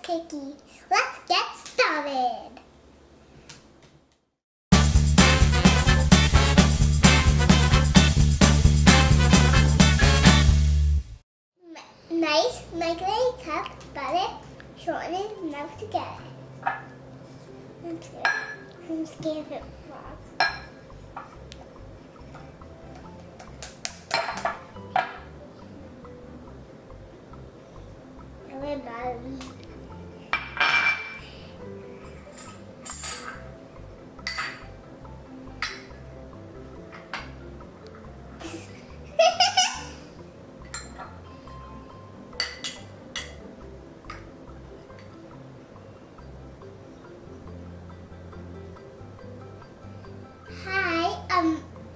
picky. Let's get started. Nice microwave cup, butter, shorten it enough to get it. I'm scared if it falls. Everybody.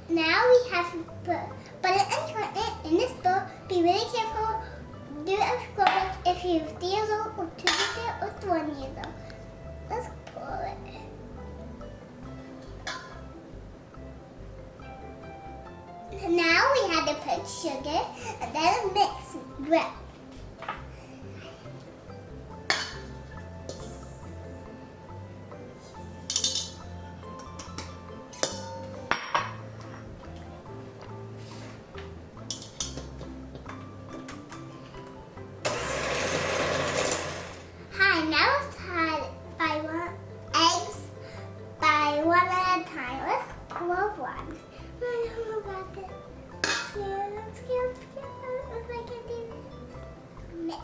Now we have to put butter and chocolate in this bowl. Be really careful. Do it if you're 3 years old or 2 years old or 1 year old. Let's pour it. Now we have to put sugar and then mix well. Now let's add eggs by one at a time. Let's pour one. I don't know about this. I'm scared if I can do this.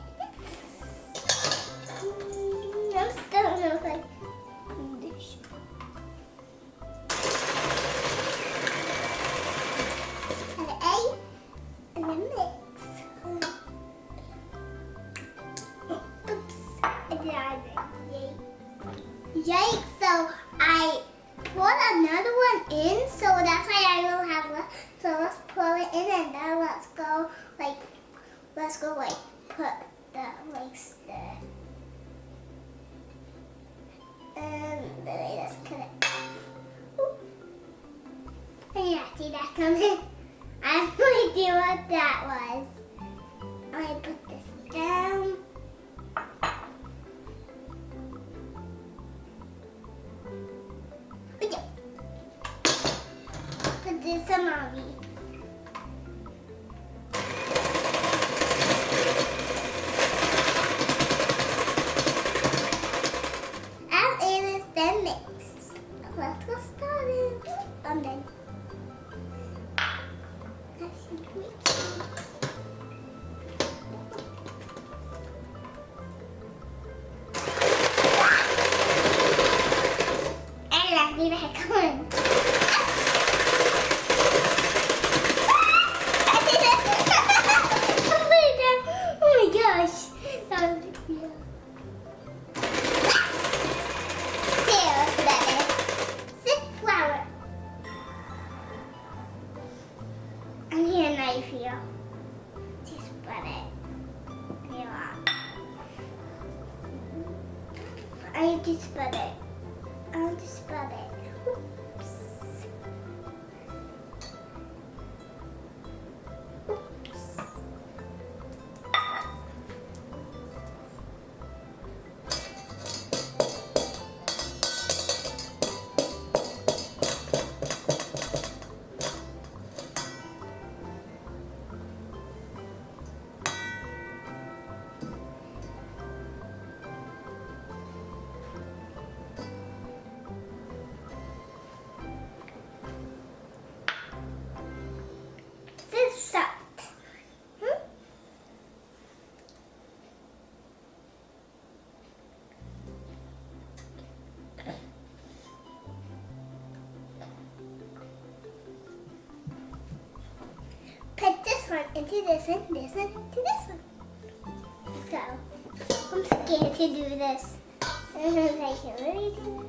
I'm still going to like this. Add an egg and then mix. Yikes, so I poured another one in, so that's why I will have left. So let's pour it in and then let's go put the there. And let's cut it. I didn't see that coming. I have no idea what that was. I put this down. Put this on mommy. Add Anise, then mix. Let's get started. I'm done. And let's leave it going. Here. Just spread it. Here. I need to spread it. I want to spread it. Oops. Oops. Put this one into this one into this one. Let's go. I'm scared to do this. I'm like, let me do it.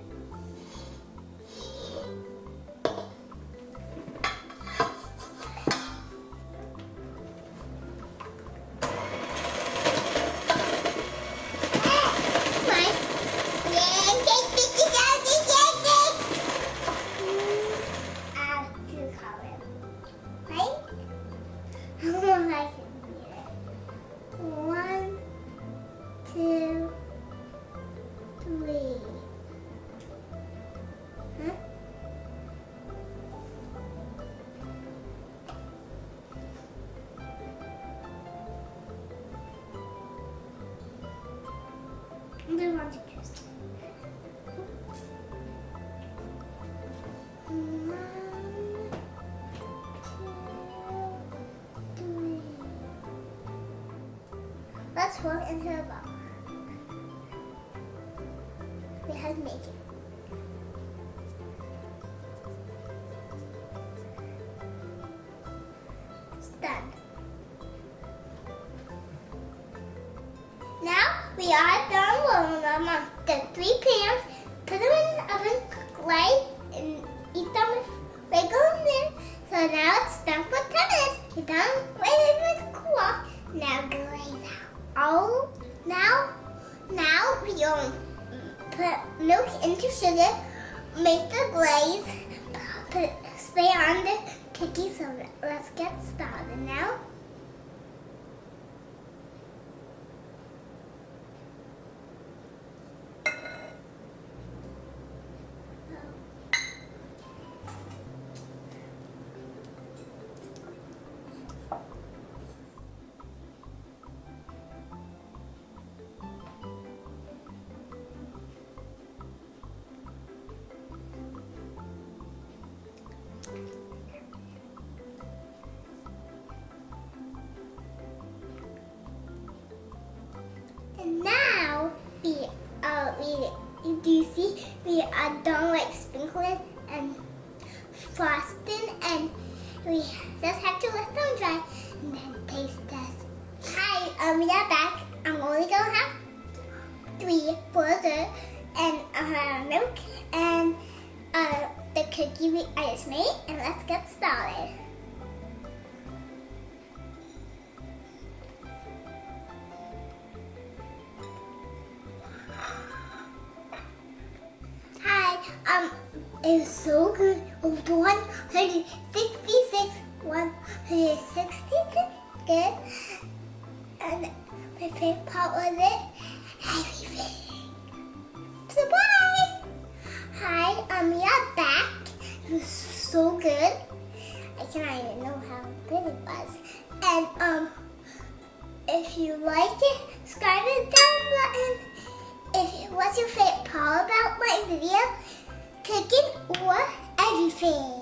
let's pour it into a bowl. We have to make it. It's done. Now we are done rolling them on the 3 pans. Put them in the oven, light, and eat them with regular milk. So now it's done for 10 minutes. You're done waiting for it to cool off. Now glaze out. Oh, now we put milk into sugar, make the glaze, spray on the cookies. So let's get started now. And now do you see we are done like sprinkling and frosting, and we just have to let them dry and then taste test. Hi, we are back. I'm only gonna have 3 for dessert and milk and the cookie I just made, and let's get started. It's so good. 166, 166 good. And my favorite part was it, everything. So bye. Hi, we are back. It was so good. I cannot even know how good it was. And if you like it, subscribe to the down button. What's your favorite part about my video? Cooking or everything.